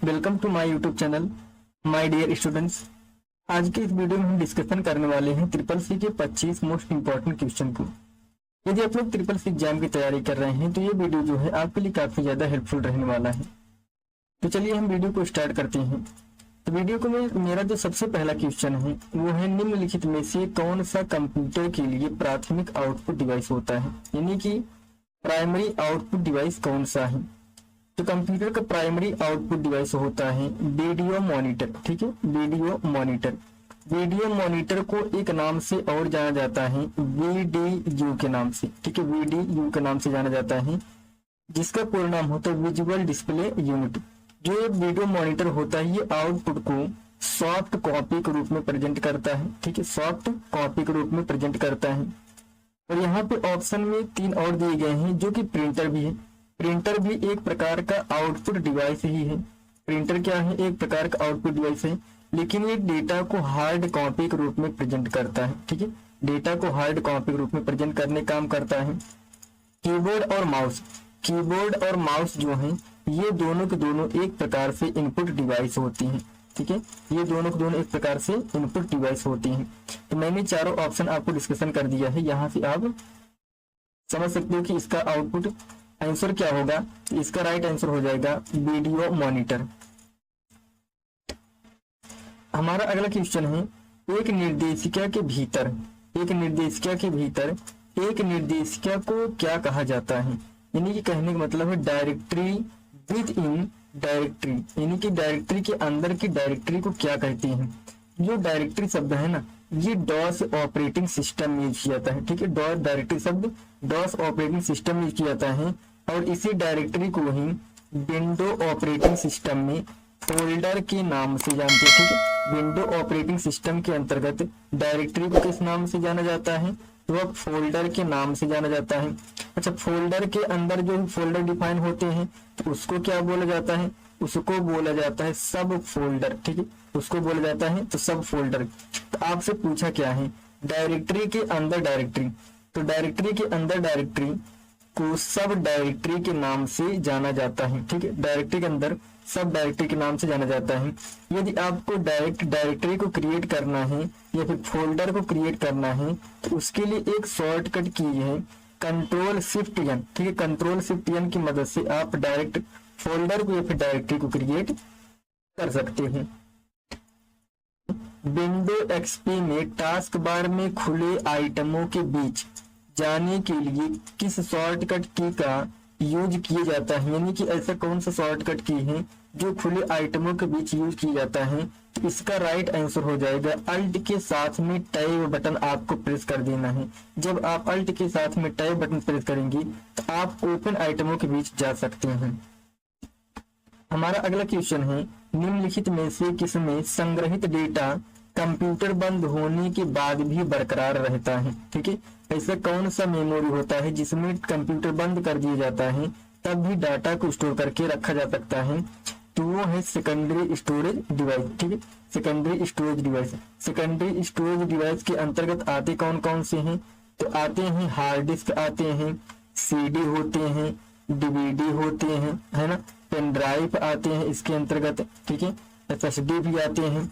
Welcome to my YouTube channel my dear students. आज के इस वीडियो में हम डिस्कशन करने वाले हैं ट्रिपल सी के 25 मोस्ट इंपॉर्टेंट क्वेश्चन को। यदि आप लोग ट्रिपल सी एग्जाम की तैयारी कर रहे हैं तो ये वीडियो जो है आपके लिए काफी ज्यादा हेल्पफुल रहने वाला है। तो चलिए हम वीडियो को स्टार्ट करते हैं। तो वीडियो को मेरा जो सबसे पहला क्वेश्चन है वो है, निम्नलिखित में से कौन सा कंप्यूटर के लिए प्राथमिक आउटपुट डिवाइस होता है, यानी कि प्राइमरी आउटपुट डिवाइस कौन सा है। तो कंप्यूटर का प्राइमरी आउटपुट डिवाइस होता है वीडियो मॉनिटर। ठीक है, वीडियो मॉनिटर। वीडियो मॉनिटर को एक नाम से और जाना जाता है VDU के नाम से। ठीक है, VDU के नाम से जाना जाता है, जिसका पूरा नाम होता है विजुअल डिस्प्ले यूनिट। जो ये वीडियो मॉनिटर होता है ये आउटपुट को सॉफ्ट कॉपी के रूप में प्रेजेंट करता है। ठीक है, सॉफ्ट कॉपी के रूप में प्रेजेंट करता है। और यहाँ पे ऑप्शन में 3 और दिए गए हैं, जो कि प्रिंटर भी है। प्रिंटर भी एक प्रकार का आउटपुट डिवाइस ही है। प्रिंटर क्या है, एक प्रकार का आउटपुट डिवाइस है, लेकिन ये डेटा को हार्ड कॉपी के रूप में प्रेजेंट करता है। ठीक है, डेटा को हार्ड कॉपी के रूप में प्रेजेंट करने काम करता है। कीबोर्ड और माउस, कीबोर्ड और माउस जो है ये दोनों के दोनों एक प्रकार से इनपुट डिवाइस होती हैं। ठीक है, ये दोनों के दोनों एक प्रकार से इनपुट डिवाइस होती हैं। तो मैंने चारों ऑप्शन आपको डिस्कशन कर दिया है, यहाँ से आप समझ सकते हो कि इसका आउटपुट आंसर क्या होगा। तो इसका राइट आंसर हो जाएगा वीडियो मॉनिटर। हमारा अगला क्वेश्चन है, एक निर्देशिका के भीतर, एक निर्देशिका के भीतर एक निर्देशिका को क्या कहा जाता है, यानी कि कहने का मतलब है डायरेक्टरी विद इन डायरेक्टरी, यानी कि डायरेक्टरी के अंदर की डायरेक्टरी को क्या कहते हैं। जो डायरेक्टरी शब्द है ना, ये डॉस ऑपरेटिंग सिस्टम में यूज किया जाता है। ठीक है, डॉस डायरेक्टरी शब्द डॉस ऑपरेटिंग सिस्टम में यूज किया जाता है, और इसी डायरेक्टरी को ही विंडो ऑपरेटिंग सिस्टम में फोल्डर के नाम से जानते हैं। ठीक है, विंडो ऑपरेटिंग सिस्टम के अंतर्गत डायरेक्टरी को किस नाम से जाना जाता है, तो वह फोल्डर के नाम से जाना जाता है। अच्छा, फोल्डर के अंदर जो फोल्डर डिफाइन होते हैं तो उसको क्या बोला जाता है, उसको बोला जाता है सब फोल्डर। ठीक है, उसको बोला जाता है तो सब फोल्डर। तो आपसे पूछा क्या है, डायरेक्टरी के अंदर डायरेक्टरी, तो डायरेक्टरी के अंदर डायरेक्टरी को सब डायरेक्टरी के नाम से जाना जाता है। ठीक है, डायरेक्टरी के अंदर सब डायरेक्टरी के नाम से जाना जाता है। यदि आपको डायरेक्ट डायरेक्टरी को क्रिएट करना है या फिर फोल्डर को क्रिएट करना है तो उसके लिए एक शॉर्टकट की है Ctrl+Shift+N। ठीक है, Ctrl+Shift+N की मदद से आप डायरेक्ट फोल्डर को या फिर डायरेक्टरी को क्रिएट कर सकते हैं। विंडो XP में टास्क बार में खुले आइटमों के बीच जाने के लिए किस शॉर्टकट की का यूज किया जाता है, यानी कि ऐसा कौन सा शॉर्टकट की है जो खुले आइटमों के बीच यूज किया जाता है। तो इसका राइट आंसर हो जाएगा अल्ट के साथ में टैब बटन आपको प्रेस कर देना है। जब आप अल्ट के साथ में टैब बटन प्रेस करेंगे तो आप ओपन आइटमों के बीच जा सकते हैं। हमारा अगला क्वेश्चन है, निम्नलिखित में से किसमें संग्रहित डेटा कंप्यूटर बंद होने के बाद भी बरकरार रहता है। ठीक है, ऐसा कौन सा मेमोरी होता है जिसमें कंप्यूटर बंद कर दिया जाता है तब भी डाटा को स्टोर करके रखा जा सकता है, तो वो है सेकेंडरी स्टोरेज डिवाइस। ठीक है, secondary storage device. Secondary storage device के अंतर्गत आते कौन कौन से हैं, तो आते हैं हार्ड डिस्क आते हैं, CD होते हैं, DVD होते हैं, है ना, पेन ड्राइव आते हैं इसके अंतर्गत। ठीक है, SSD भी आते हैं,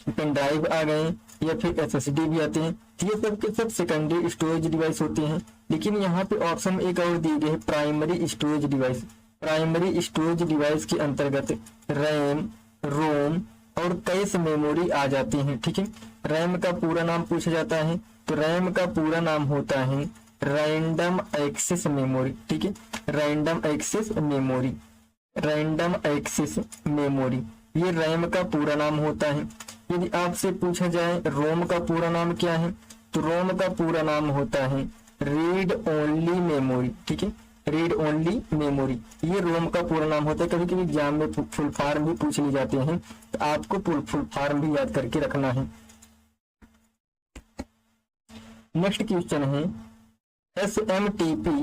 पेन ड्राइव आ गए या फिर SSD भी आते हैं। ये सब के सब सेकेंडरी स्टोरेज डिवाइस होते हैं। लेकिन यहाँ पे ऑप्शन में एक और दिए गए है primary storage device. Primary storage device के अंतर्गत रैम, रोम और कैश मेमोरी आ जाती हैं। ठीक है, रैम का पूरा नाम पूछा जाता है तो रैम का पूरा नाम होता है रैंडम एक्सेस मेमोरी। ठीक है, random access memory, random access memory, ये रैम का पूरा नाम होता है। यदि आपसे पूछा जाए रोम का पूरा नाम क्या है, तो रोम का पूरा नाम होता है रीड ओनली मेमोरी। ठीक है, रीड ओनली मेमोरी, ये रोम का पूरा नाम होता है। कभी कभी एग्जाम में फुल फॉर्म भी पूछ लिए जाते हैं तो आपको फुल फॉर्म भी याद करके रखना है। नेक्स्ट क्वेश्चन है, SMTP,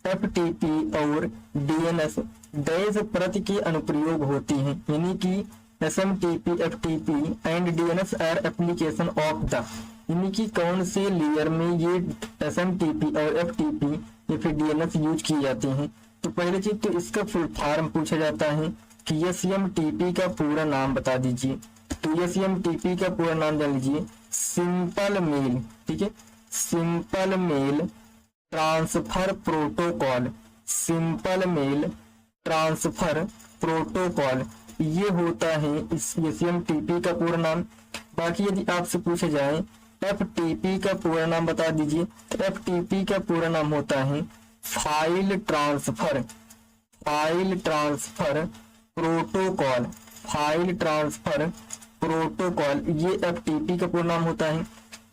FTP और DNS डैश प्रति के अनुप्रयोग होती हैं, यानी कि SMTP, FTP and DNS are application of the, यानी कि कौन से लेयर में ये SMTP और FTP या फिर DNS यूज किए जाते हैं। तो पहले चीज तो इसका फुल फॉर्म पूछा जाता है कि SMTP का पूरा नाम बता दीजिए। तो SMTP का पूरा नाम जान लीजिए, सिंपल मेल, ठीक है, simple mail transfer protocol, simple mail transfer protocol, ये होता है इस SMTP का पूरा नाम। बाकी यदि आपसे पूछा जाए FTP का पूरा नाम बता दीजिए, तो FTP का पूरा नाम होता है file transfer, file transfer protocol, file transfer protocol, ये FTP का पूरा नाम होता है।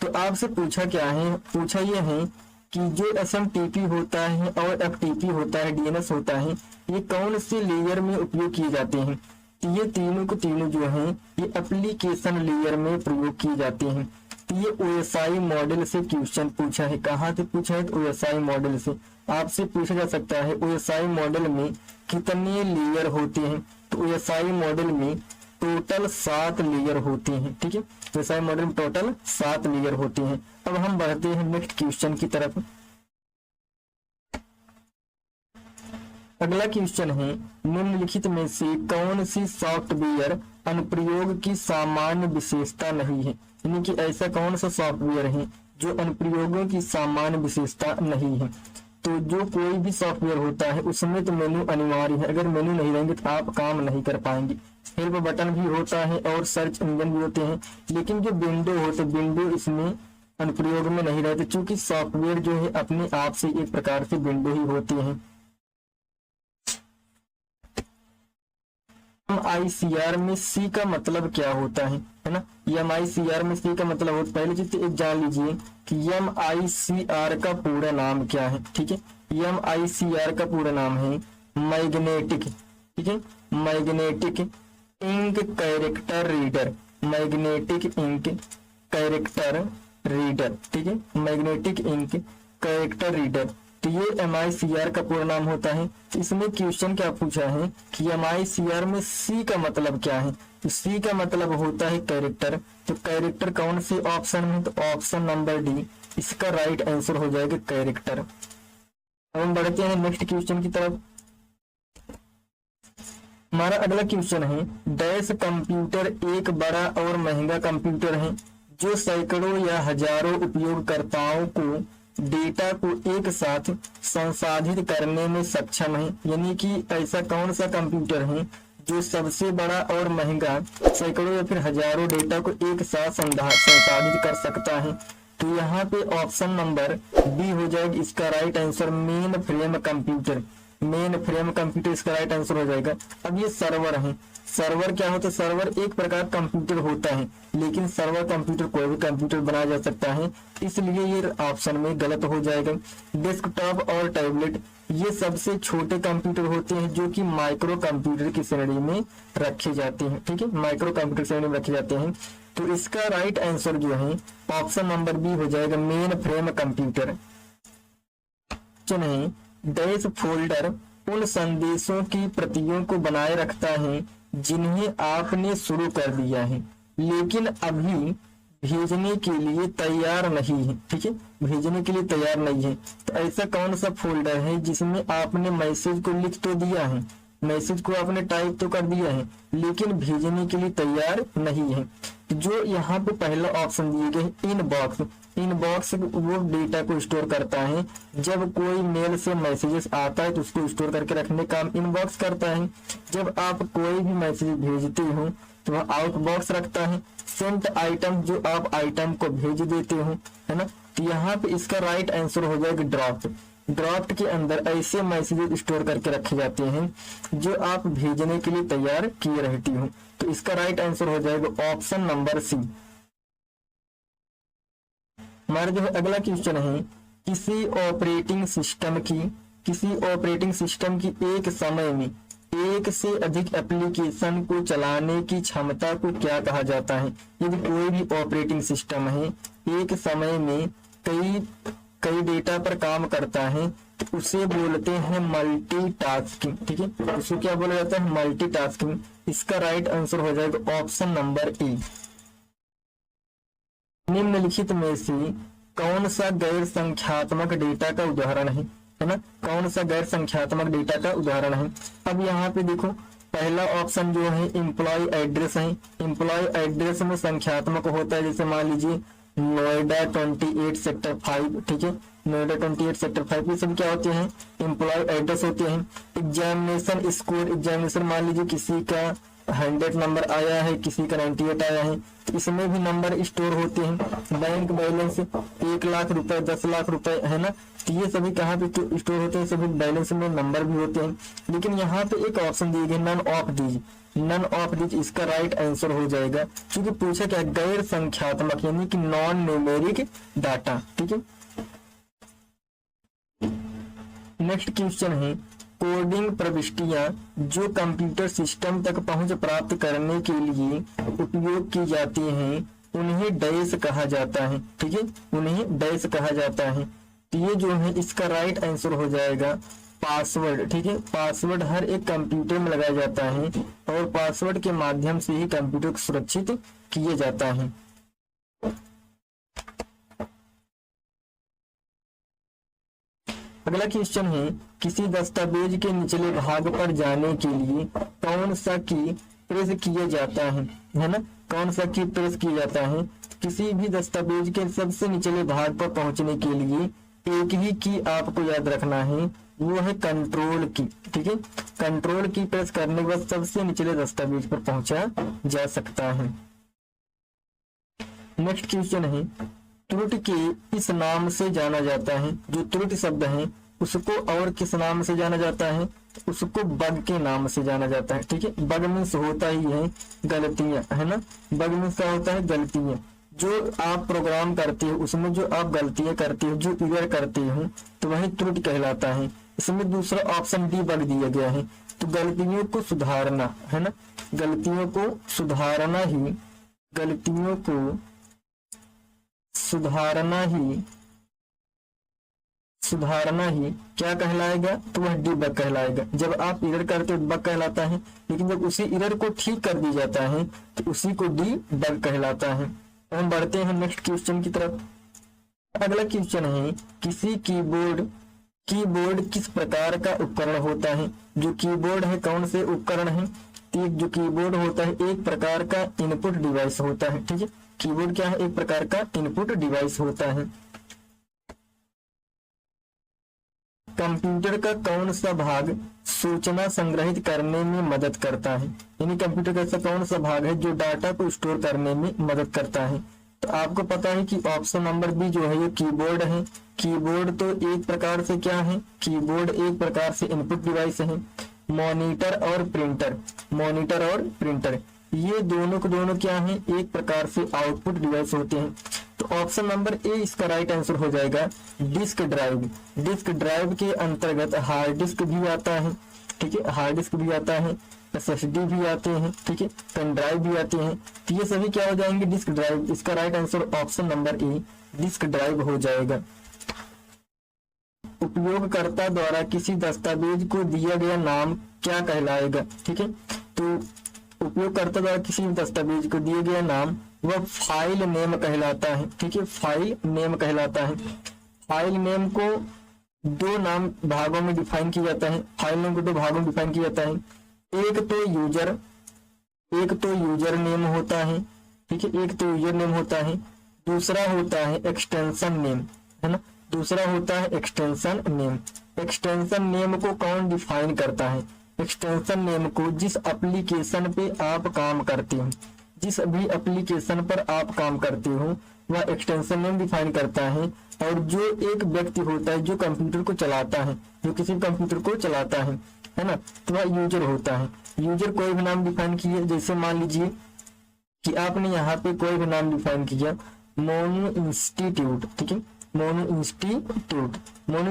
तो आपसे पूछा क्या है, पूछा ये है कि जो SMTP होता है और FTP होता है, DNS होता है, ये कौन से लेयर में उपयोग किए जाते हैं। तो ये तीनों को तीनों जो हैं ये एप्लीकेशन लेयर में प्रयोग किए जाते हैं। तो ये OSI मॉडल से क्वेश्चन पूछा है। कहाँ से पूछा है, तो OSI मॉडल से आपसे पूछा जा सकता है OSI मॉडल में कितने लेयर होते हैं। तो OSI मॉडल में टोटल 7 लेयर होते हैं, ठीक है, OSI मॉडल में टोटल 7 लेयर होते हैं। अब हम बढ़ते हैं नेक्स्ट क्वेश्चन की तरफ। अगला क्वेश्चन है, निम्नलिखित में से कौन सी सॉफ्टवेयर अनुप्रयोग की सामान्य विशेषता नहीं है। यानी कि ऐसा कौन सा सॉफ्टवेयर है जो अनुप्रयोगों की सामान्य विशेषता नहीं है। तो जो कोई भी सॉफ्टवेयर होता है उसमें तो मेनू अनिवार्य है, अगर मेनू नहीं रहेंगे तो आप काम नहीं कर पाएंगे। हेल्प बटन भी होता है और सर्च इंजन भी होते हैं, लेकिन जो विंडो होते, विंडो इसमें अनुप्रयोग में नहीं रहते, क्योंकि सॉफ्टवेयर जो है अपने आप से एक प्रकार से विंडो ही होते हैं। MICR में C का मतलब क्या होता है ना, MICR में C का मतलब होता है, पहले चीज एक जान लीजिए कि MICR का पूरा नाम क्या है, ठीक है। MICR का पूरा नाम है मैग्नेटिक, ठीक है, magnetic ink character reader, magnetic ink character reader, ठीक है, मैग्नेटिक इंक कैरेक्टर रीडर। तो ये MICR का पूरा नाम होता है। इसमें क्वेश्चन क्या पूछा है कि MICR में C का मतलब क्या है। तो C का मतलब होता है कैरेक्टर। तो कैरेक्टर कौन से ऑप्शन में, तो ऑप्शन नंबर डी इसका राइट आंसर हो जाएगा कैरेक्टर। अब हम बढ़ते हैं नेक्स्ट क्वेश्चन की तरफ। हमारा अगला क्वेश्चन है, डैश कंप्यूटर एक बड़ा और महंगा कंप्यूटर है जो सैकड़ों या हजारों उपयोगकर्ताओं को डेटा को एक साथ संसाधित करने में सक्षम है। यानी कि ऐसा कौन सा कंप्यूटर है जो सबसे बड़ा और महंगा सैकड़ों या फिर हजारों डेटा को एक साथ संसाधित कर सकता है। तो यहाँ पे ऑप्शन नंबर बी हो जाएगा इसका right answer, main frame computer, main frame computer इसका राइट आंसर हो जाएगा। अब ये सर्वर है, सर्वर क्या होता है, सर्वर एक प्रकार कंप्यूटर होता है, लेकिन सर्वर कंप्यूटर कोई भी कंप्यूटर बनाया जा सकता है, इसलिए ये ऑप्शन में गलत हो जाएगा। डेस्कटॉप और टैबलेट ये सबसे छोटे कंप्यूटर होते हैं जो कि माइक्रो कंप्यूटर की श्रेणी में रखे जाते हैं, ठीक है, माइक्रो कंप्यूटर श्रेणी में रखे जाते हैं। तो इसका राइट आंसर जो है ऑप्शन नंबर बी हो जाएगा, मेन फ्रेम कंप्यूटर। चुने डैश फोल्डर उन संदेशों की प्रतियों को बनाए रखता है जिन्हें आपने शुरू कर दिया है लेकिन अभी भेजने के लिए तैयार नहीं है, ठीक है, भेजने के लिए तैयार नहीं है। तो ऐसा कौन सा फोल्डर है जिसमें आपने मैसेज को लिख तो दिया है, मैसेज को आपने टाइप तो कर दिया है लेकिन भेजने के लिए तैयार नहीं है। जो यहाँ पे पहला ऑप्शन दिए गए इनबॉक्स, इनबॉक्स वो डेटा को स्टोर करता है, जब कोई मेल से मैसेजेस आता है तो उसको स्टोर करके रखने का काम इनबॉक्स करता है। जब आप कोई भी मैसेज भेजते हो तो वह आउटबॉक्स रखता है। सेंट आइटम जो आप आइटम को भेज देते हो, है ना, तो यहाँ पे इसका राइट आंसर हो जाएगा ड्राफ्ट। ड्राफ्ट के अंदर ऐसे मैसेजेस स्टोर करके रखे जाते हैं जो आप भेजने के लिए तैयार किए रहती हो। तो इसका राइट आंसर हो जाएगा ऑप्शन नंबर सी। हमारा जो है अगला क्वेश्चन है, किसी ऑपरेटिंग सिस्टम की एक समय में एक से अधिक एप्लीकेशन को चलाने की क्षमता को क्या कहा जाता है। यदि कोई भी ऑपरेटिंग सिस्टम है एक समय में कई डेटा पर काम करता है तो उसे बोलते हैं मल्टीटास्किंग, ठीक है, उसको क्या बोला जाता है, मल्टीटास्किंग। इसका राइट आंसर हो जाएगा ऑप्शन नंबर ए। निम्नलिखित में से कौन सा गैर संख्यात्मक डेटा का उदाहरण है ना, कौन सा गैर संख्यात्मक डेटा का उदाहरण है। अब यहाँ पे देखो पहला ऑप्शन जो है एम्प्लॉय एड्रेस है। एम्प्लॉय एड्रेस में संख्यात्मक होता है, जैसे मान लीजिए नोएडा 28 सेक्टर 5, ठीक है, नोएडा 28 सेक्टर 5, ये सभी क्या होते हैं, एम्प्लॉय एड्रेस होते हैं। एग्जामिनेशन स्कोर, एग्जामिनेशन मान लीजिए किसी का 100 नंबर आया है, किसी का 98 आया है, तो इसमें भी नंबर स्टोर होते हैं। बैंक बैलेंस 1 लाख रुपए, 10 लाख रुपए, है ना, तो ये सभी कहाँ पे स्टोर होते हैं, सभी बैलेंस में नंबर भी होते हैं। लेकिन यहाँ पे एक ऑप्शन दिए गए none of these, none of these इसका राइट आंसर हो जाएगा, क्योंकि पूछा क्या है, गैर संख्यात्मक यानी कि नॉन न्यूमेरिक डाटा, ठीक है। नेक्स्ट क्वेश्चन है कोडिंग प्रविष्टियां जो कंप्यूटर सिस्टम तक पहुंच प्राप्त करने के लिए उपयोग की जाती हैं उन्हें डैश कहा जाता है, ठीक है, उन्हें डैश कहा जाता है। तो ये जो है इसका राइट आंसर हो जाएगा पासवर्ड, ठीक है। पासवर्ड हर एक कंप्यूटर में लगाया जाता है और पासवर्ड के माध्यम से ही कंप्यूटर को सुरक्षित किया जाता है। अगला क्वेश्चन है किसी दस्तावेज के निचले भाग पर जाने के लिए कौन सा की प्रेस किया जाता है ना, कौन सा की प्रेस किया जाता है। किसी भी दस्तावेज के सबसे निचले भाग पर पहुंचने के लिए एक ही की आपको याद रखना है, वो है कंट्रोल की, ठीक है। कंट्रोल की प्रेस करने के बाद सबसे निचले दस्तावेज पर पहुंचा जा सकता है। नेक्स्ट क्वेश्चन है त्रुटि के इस नाम से जाना जाता है, जो त्रुटि शब्द है उसको और किस नाम से जाना जाता है, उसको बग के नाम से जाना जाता है, ठीक है। बग मीन्स होता ही है गलतियां, है ना, बग मीन्स क्या होता है, गलतियां। जो आप प्रोग्राम करते हो उसमें जो आप गलतियां करते हो, जो एरर करते हो, तो वही त्रुटि कहलाता है। इसमें दूसरा ऑप्शन डी बग दिया गया है, तो गलतियों को सुधारना, है ना, गलतियों को सुधारना ही, गलतियों को सुधारना ही क्या कहलाएगा, तो वह डीबग कहलाएगा। जब आप एरर करते हो बग कहलाता है, लेकिन जब उसी एरर को ठीक कर दिया जाता है तो उसी को डीबग कहलाता है। तो हम बढ़ते हैं नेक्स्ट क्वेश्चन की तरफ। अगला क्वेश्चन है किसी कीबोर्ड किस प्रकार का उपकरण होता है। जो कीबोर्ड है कौन से उपकरण है, तो जो कीबोर्ड होता है एक प्रकार का इनपुट डिवाइस होता है, ठीक है। कीबोर्ड क्या है, एक प्रकार का इनपुट डिवाइस होता है। कंप्यूटर का कौन सा भाग सूचना संग्रहित करने में मदद करता है, यानी कंप्यूटर का ऐसा कौन सा भाग है जो डाटा को स्टोर करने में मदद करता है। तो आपको पता है कि ऑप्शन नंबर बी जो है ये कीबोर्ड है। कीबोर्ड तो एक प्रकार से क्या है, कीबोर्ड एक प्रकार से इनपुट डिवाइस है। मॉनिटर और प्रिंटर ये दोनों को दोनों क्या है, एक प्रकार से आउटपुट डिवाइस होते हैं। तो ऑप्शन नंबर ए इसका राइट आंसर हो जाएगा डिस्क ड्राइव। डिस्क ड्राइव के अंतर्गत हार्ड डिस्क भी आता है, ठीक है, हार्ड डिस्क भी आता है, SSD भी आते हैं, ठीक है, पेन ड्राइव भी आते हैं। तो ये सभी क्या हो जाएंगे, डिस्क ड्राइव। इसका right answer option number A disk drive हो जाएगा। उपयोगकर्ता द्वारा किसी दस्तावेज को दिया गया नाम क्या कहलाएगा, ठीक है। तो उपयोगकर्ता द्वारा किसी दस्तावेज को दिया गया नाम वह फाइल नेम कहलाता है, ठीक है, फाइल नेम कहलाता है। फाइल नेम को दो नाम भागों में डिफाइन किया जाता है, फाइल नेम को दो भागों में डिफाइन किया जाता है। एक तो यूजर नेम होता है, ठीक है, एक तो यूजर नेम होता है, दूसरा होता है एक्सटेंशन नेम, है ना, दूसरा होता है एक्सटेंशन नेम। एक्सटेंशन नेम को कौन डिफाइन करता है, एक्सटेंशन नेम को जिस एप्लीकेशन पे आप काम करते हो, जिस भी एप्लीकेशन पर आप काम करते हो वह एक्सटेंशन नेम डिफाइन करता है। और जो एक व्यक्ति होता है जो कंप्यूटर को चलाता है, जो किसी कंप्यूटर को चलाता है ना, तो वह यूजर होता है। यूजर कोई भी नाम डिफाइन किया, जैसे मान लीजिए कि आपने यहाँ पे कोई भी नाम डिफाइन किया मोनो इंस्टीट्यूट, ठीक है, मोनो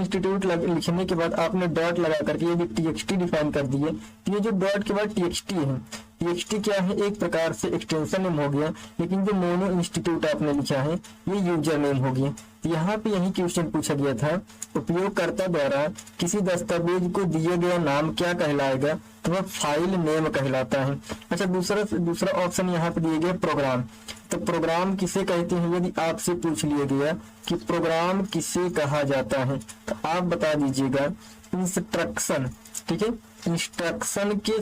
इंस्टीट्यूट लिखने के बाद आपने डॉट लगा करके ये TXT डिफाइन कर दिए। तो ये जो डॉट के बाद TXT है, TXT क्या है, एक प्रकार से एक्सटेंशन नेम हो गया, लेकिन जो मोनो इंस्टीट्यूट आपने लिखा है ये यूजर नेम हो गया। यहाँ पे यही क्वेश्चन पूछा गया था, उपयोगकर्ता द्वारा किसी दस्तावेज को दिए गया नाम क्या कहलाएगा, तो वह फाइल नेम कहलाता है। अच्छा, दूसरा ऑप्शन यहाँ पे दिए गए प्रोग्राम। तो प्रोग्राम किसे कहते हैं, यदि आपसे पूछ लिया गया कि प्रोग्राम किसे कहा जाता है, तो आप बता दीजिएगा इंस्ट्रक्शन, ठीक है, इंस्ट्रक्शन के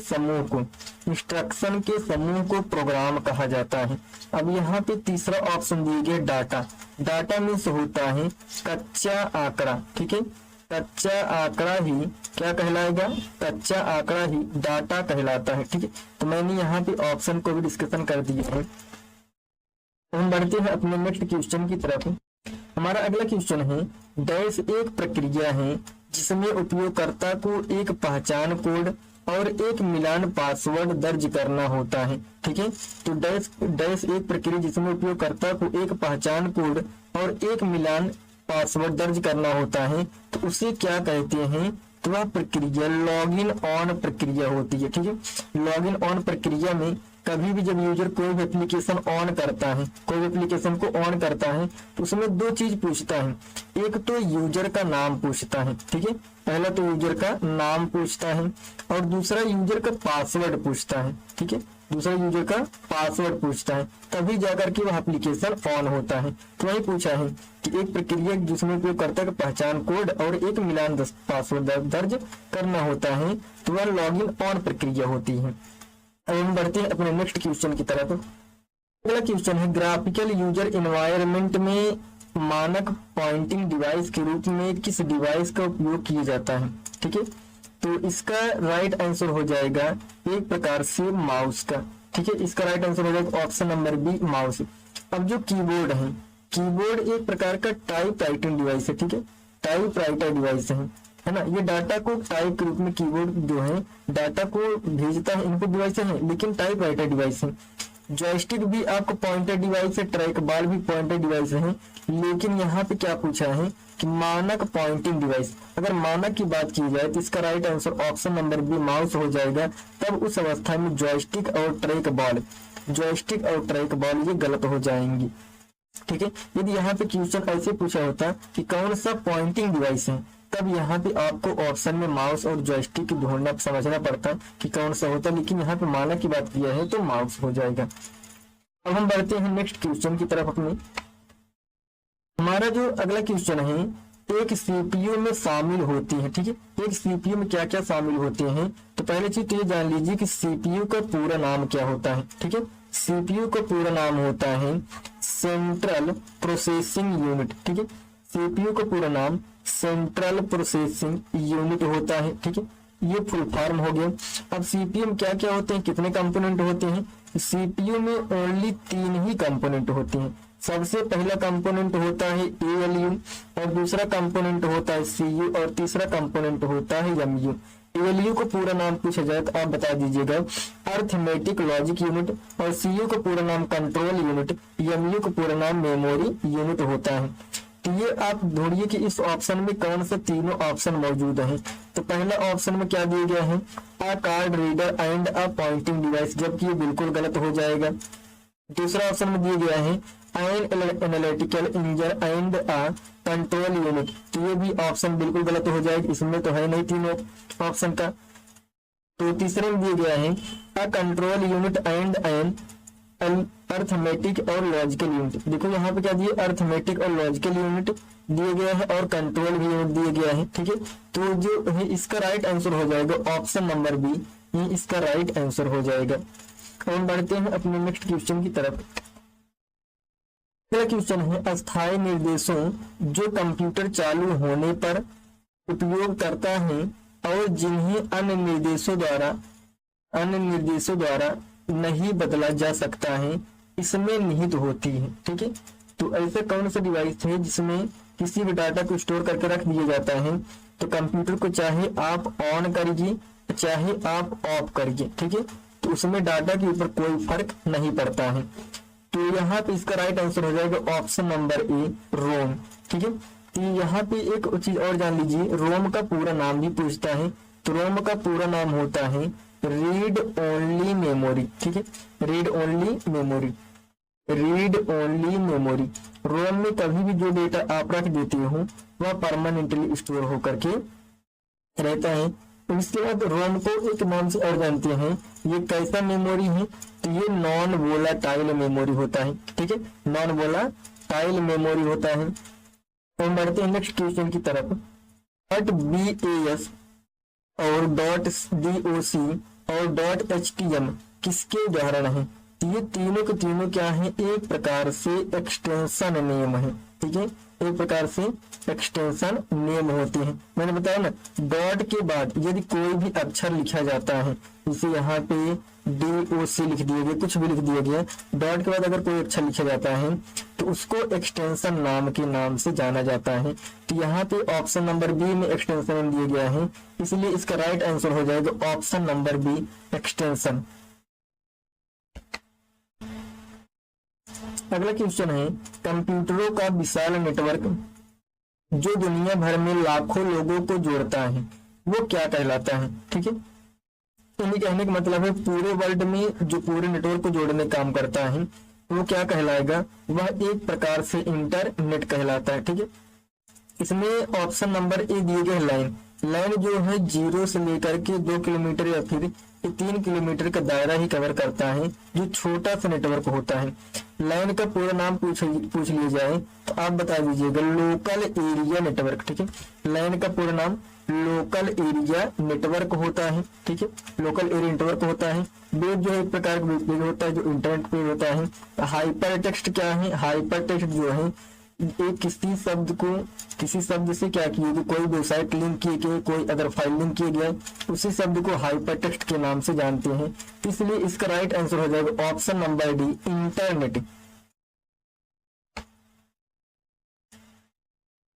समूह को प्रोग्राम कहा जाता है। अब यहाँ पे तीसरा ऑप्शन दिए गए डाटा। डाटा मीन्स होता है कच्चा आंकड़ा, ठीक है। कच्चा आंकड़ा ही क्या कहलाएगा, कच्चा आंकड़ा ही डाटा कहलाता है, ठीक है। तो मैंने यहाँ पे ऑप्शन को भी डिस्कशन कर दिया है। तो हम बढ़ते हैं अपने नेक्स्ट क्वेश्चन की तरफ। हमारा अगला क्वेश्चन है, डैश एक प्रक्रिया है जिसमें उपयोगकर्ता को एक पहचान कोड और एक मिलान पासवर्ड दर्ज करना होता है, ठीक है। तो डैश एक प्रक्रिया जिसमें उपयोगकर्ता को एक पहचान कोड और एक मिलान पासवर्ड दर्ज करना होता है, तो उसे क्या कहते हैं, तो वह प्रक्रिया लॉगिन ऑन प्रक्रिया होती है, ठीक है। लॉगिन ऑन प्रक्रिया में कभी भी जब यूजर कोई भी एप्लीकेशन ऑन करता है, कोई भी एप्लीकेशन को ऑन करता है, तो उसमें दो चीज पूछता है। एक तो यूजर का नाम पूछता है, ठीक है। पहला तो यूजर का नाम पूछता है और दूसरा यूजर का पासवर्ड पूछता है, ठीक है। दूसरा यूजर का पासवर्ड पूछता है, तभी जाकर के वह एप्लीकेशन ऑन होता है। तो वही पूछा है कि एक प्रक्रिया जिसमें उपयोगकर्ता का पहचान कोड और एक मिलान पासवर्ड दर्ज करना होता है, तो वह लॉगिन ऑन प्रक्रिया होती है। अब हम बढ़ते हैं अपने नेक्स्ट क्वेश्चन की तरफ। अगला क्वेश्चन है, ग्राफिकल यूजर एनवायरनमेंट में मानक पॉइंटिंग डिवाइस के रूप में किस डिवाइस का उपयोग किया जाता है, ठीक है। तो इसका राइट आंसर हो जाएगा एक प्रकार से माउस का, ठीक है। इसका राइट आंसर हो जाएगा ऑप्शन नंबर बी, माउस। अब जो कीबोर्ड है, कीबोर्ड एक प्रकार का टाइप राइटिंग डिवाइस है, ठीक है। टाइप राइटर डिवाइस है ना। ये डाटा को टाइप के रूप में कीबोर्ड जो है डाटा को भेजता है, इनपुट डिवाइस है, लेकिन टाइप राइटर डिवाइस है। जॉयस्टिक भी आपको पॉइंटर डिवाइस है, ट्रैक बॉल भी पॉइंटर डिवाइस है, लेकिन यहाँ पे क्या पूछा है कि मानक पॉइंटिंग डिवाइस। अगर मानक की बात की जाए तो इसका right answer option number B, mouse हो जाएगा। तब उस अवस्था में जॉयस्टिक और ट्रैक बॉल ये गलत हो जाएंगी, ठीक है। यदि यहाँ पे क्वेश्चन ऐसे पूछा होता कि कौन सा पॉइंटिंग डिवाइस है, तब यहाँ पे आपको ऑप्शन में माउस और जॉयस्टिक ढूंढना समझना पड़ता कि कौन सा होता, लेकिन यहाँ पे मानक की बात किया है तो माउस हो जाएगा। अब हम बढ़ते हैं नेक्स्ट क्वेश्चन की तरफ अपने। हमारा जो अगला क्वेश्चन है, एक सीपीयू में शामिल होती है, ठीक है। एक सीपीयू में क्या क्या शामिल होते हैं, तो पहले चीज तो ये जान लीजिए कि सीपीयू का पूरा नाम क्या होता है, ठीक है। सीपीयू का पूरा नाम होता है सेंट्रल प्रोसेसिंग यूनिट, ठीक है। सीपीयू का पूरा नाम सेंट्रल प्रोसेसिंग यूनिट होता है, ठीक है। ये फुल फॉर्म हो गया। अब सीपीयू में क्या क्या होते हैं, कितने कंपोनेंट होते हैं, सीपीयू में ओनली 3 ही कंपोनेंट होते हैं। सबसे पहला कंपोनेंट होता है एएलयू और दूसरा कंपोनेंट होता है सीयू और तीसरा कंपोनेंट होता है एमयू। एएलयू को पूरा नाम पूछा जाए तो आप बता दीजिएगा अर्थमेटिक लॉजिक यूनिट, और सीयू को पूरा नाम कंट्रोल यूनिट, एमयू को पूरा नाम मेमोरी यूनिट होता है। तो ये आप ढूंढिए कि इस ऑप्शन में कौन से तीनों ऑप्शन मौजूद हैं। तो पहला ऑप्शन में क्या दिया गया है, अ card reader and a pointing device, जबकि ये बिल्कुल गलत हो जाएगा। दूसरा ऑप्शन में दिया गया है an analytical engine and a control unit, तो ये भी ऑप्शन बिल्कुल गलत हो जाएगा, इसमें तो है नहीं तीनों ऑप्शन का। तो तीसरे में दिया गया है a control unit and an arithmetic और लॉजिकल यूनिट। देखो यहाँ पे क्या दिए, अर्थमेटिक और लॉजिकल यूनिट दिए गया है और कंट्रोल भी यूनिट दिए गया है, ठीक है। तो जो है इसका राइट आंसर हो जाएगा ऑप्शन नंबर बी, ये इसका राइट आंसर हो जाएगा। हम बढ़ते हैं अपने नेक्स्ट क्वेश्चन की तरफ। अगला क्वेश्चन है, अस्थायी निर्देशों जो कंप्यूटर चालू होने पर उपयोग करता है और जिन्हें अन्य निर्देशों द्वारा नहीं बदला जा सकता है, इसमें निहित होती है, ठीक है। तो ऐसा कौन सा डिवाइस है जिसमें किसी भी डाटा को स्टोर करके रख दिया जाता है, तो कंप्यूटर को चाहे आप ऑन करिए चाहे आप ऑफ करिए, ठीक है, तो उसमें डाटा के ऊपर कोई फर्क नहीं पड़ता है। तो यहाँ पे इसका राइट आंसर हो जाएगा ऑप्शन नंबर ए, रोम, ठीक है। तो यहाँ पे एक चीज और जान लीजिए, रोम का पूरा नाम भी पूछता है, तो रोम का पूरा नाम होता है रीड ओनली मेमोरी, ठीक है। Read only memory. रोम में कभी भी जो डेटा आप रख देते हो वह परमानेंटली स्टोर होकर के रहता है। तो इसके बाद रोम को एक नाम से और जानते हैं, ये कैसा मेमोरी है, तो ये नॉन वोलाटाइल मेमोरी होता है, ठीक है, नॉन वोलाटाइल मेमोरी होता है। तो हम बढ़ते हैं नेक्स्ट क्वेश्चन की तरफ। और .doc और .htm किसके उदाहरण हैं? तो ये तीनों के तीनों क्या है, एक प्रकार से एक्सटेंशन नियम है। ठीक है, एक प्रकार से एक्सटेंशन नियम होते हैं। मैंने बताया ना, डॉट के बाद यदि कोई भी अक्षर लिखा जाता है, जैसे यहाँ पे DOC लिख दिया गया, कुछ भी लिख दिया गया, डॉट के बाद अगर कोई अक्षर लिखा जाता है तो उसको एक्सटेंशन नाम के नाम से जाना जाता है। तो यहाँ पे ऑप्शन नंबर बी में एक्सटेंशन दिया गया है, इसलिए इसका राइट आंसर हो जाएगा ऑप्शन नंबर बी, एक्सटेंशन। अगला क्वेश्चन है, कंप्यूटरों का विशाल नेटवर्क जो दुनिया भर में लाखों लोगों को जोड़ता है वो क्या कहलाता है? ठीक है, यानी कहने का मतलब है पूरे वर्ल्ड में जो पूरे नेटवर्क को जोड़ने का काम करता है वो क्या कहलाएगा? वह एक प्रकार से इंटरनेट कहलाता है। ठीक है, इसमें ऑप्शन नंबर ए दिए गए लाइन जो है 0 से लेकर के 2 किलोमीटर या फिर 3 किलोमीटर का दायरा ही कवर करता है, जो छोटा सा नेटवर्क होता है। लाइन का पूरा नाम पूछ लिया जाए तो आप बता दीजिएगा, लोकल एरिया नेटवर्क। ठीक है, लाइन का पूरा नाम लोकल एरिया नेटवर्क होता है। ठीक है, लोकल एरिया नेटवर्क होता है। वेब जो है एक प्रकार का वेब होता है जो इंटरनेट पे होता है। हाइपर टेक्स्ट क्या है? हाइपर टेक्स्ट जो है एक किसी शब्द से क्या किए गए, कोई वेबसाइट लिंक किए गए, कोई अगर फाइल लिंक किए गए, उसी शब्द को हाइपर टेक्स्ट के नाम से जानते हैं। इसलिए इसका राइट आंसर हो जाएगा ऑप्शन नंबर डी, इंटरनेट।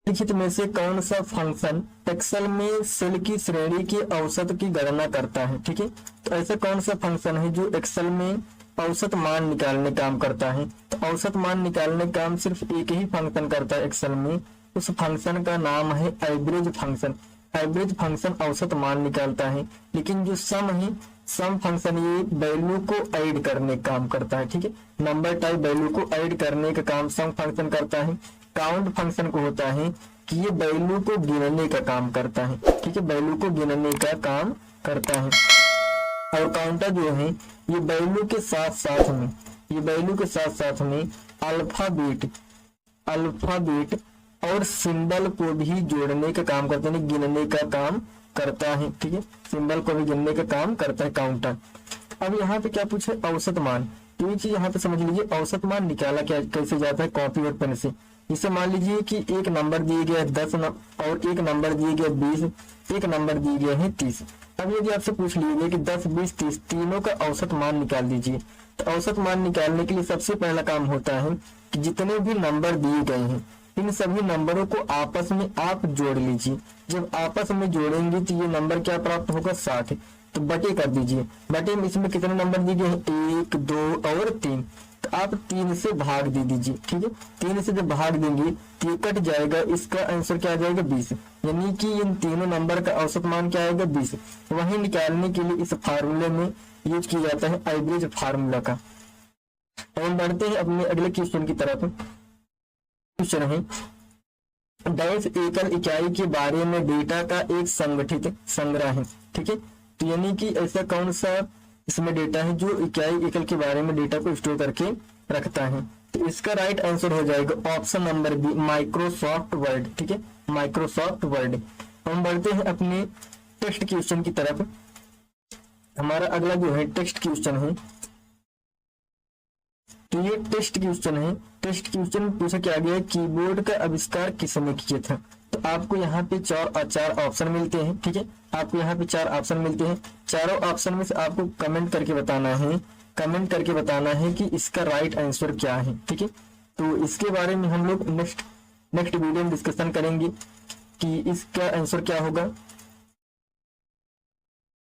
लिखित में से कौन सा फंक्शन एक्सेल में सेल की श्रेणी की औसत की गणना करता है? ठीक है, तो ऐसा कौन सा फंक्शन है जो एक्सेल में औसत मान निकालने काम करता है? तो औसत मान निकालने काम सिर्फ एक ही फंक्शन करता है एक्सेल में, उस फंक्शन का नाम है एवरेज फंक्शन। एवरेज फंक्शन औसत मान निकालता है, लेकिन जो सम है, सम फंक्शन ये वैल्यू को ऐड करने का काम करता है। ठीक है, नंबर टाइप वैल्यू को ऐड करने का काम सम फंक्शन करता है। काउंट फंक्शन को होता है कि ये वैल्यू को गिनने का काम करता है। ठीक है, वैल्यू को गिनने का काम करता है। और काउंटर जो है ये वैल्यू के साथ साथ में अल्फाबेट और सिंबल को भी जोड़ने का काम करता है, गिनने का काम करता है। ठीक है, सिंबल को भी गिनने का काम करता है काउंटर। अब यहाँ पे क्या पूछे? औसत मान। तो ये चीज यहाँ पे समझ लीजिए, औसत मान निकाला कैसे जाता है? कॉपी और पेन से। इसे मान लीजिए कि एक नंबर दिए गया 10 और एक नंबर दिए गया 20, एक नंबर दिए गए हैं 30। अब यदि आपसे पूछ लीजिए कि 10, 20, 30 तीनों का औसत मान निकाल दीजिए, तो औसत मान निकालने के लिए सबसे पहला काम होता है कि जितने भी नंबर दिए गए हैं इन सभी नंबरों को आपस में आप जोड़ लीजिए। जब आपस में जोड़ेंगे तो ये नंबर क्या प्राप्त होगा? 60। तो बटे कर दीजिए। बटे में इसमें कितने नंबर दिए गए हैं? 1, 2 और 3। तो आप 3 से भाग दे दीजिए। ठीक है, 3 से जब भाग देंगे तो ये कट जाएगा, इसका आंसर क्या आ जाएगा? 20। यानी कि इन तीनों नंबर का औसत मान क्या आएगा? 20। वही निकालने के लिए इस फार्मूले में यूज किया जाता है एवरेज फार्मूला का। हम बढ़ते हैं अपने अगले क्वेश्चन की तरफ। क्वेश्चन है, डैश एकल इकाई के बारे में डेटा का एक संगठित संग्रह है। ठीक है, तो यानी कि ऐसा कौन सा इसमें डेटा है जो इकाई एकल के बारे में डेटा को स्टोर करके रखता है? तो इसका राइट आंसर हो जाएगा option number B, Microsoft Word. ठीक है, माइक्रोसॉफ्ट वर्ड। हम बढ़ते हैं अपने टेक्स्ट क्वेश्चन की तरफ। हमारा अगला जो है टेक्स्ट क्वेश्चन है, तो ये टेक्स्ट क्वेश्चन है। टेक्स्ट क्वेश्चन पूछा क्या गया? कीबोर्ड का आविष्कार किसने किया था? तो आपको यहाँ पे चार ऑप्शन मिलते हैं। ठीक है, आपको यहाँ पे 4 ऑप्शन मिलते हैं। चारों ऑप्शन में से आपको कमेंट करके बताना है कि इसका राइट आंसर क्या है। ठीक है, तो इसके बारे में हम लोग नेक्स्ट वीडियो में डिस्कशन करेंगे कि इसका आंसर क्या होगा।